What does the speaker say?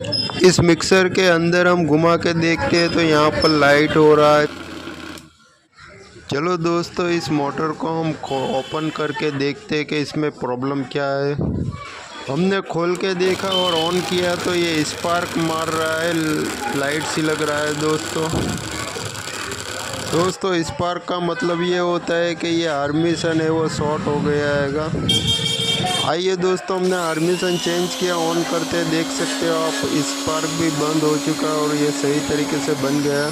इस मिक्सर के अंदर हम घुमा के देखते हैं तो यहाँ पर लाइट हो रहा है। चलो दोस्तों, इस मोटर को हम ओपन करके देखते हैं कि इसमें प्रॉब्लम क्या है। हमने खोल के देखा और ऑन किया तो ये स्पार्क मार रहा है, लाइट सी लग रहा है। दोस्तों स्पार्क का मतलब ये होता है कि ये आर्मेशन है वो शॉर्ट हो गया हैगा। आइए दोस्तों, हमने आर्मेशन चेंज किया, ऑन करते देख सकते हो आप, स्पार्क भी बंद हो चुका है और ये सही तरीके से बन गया।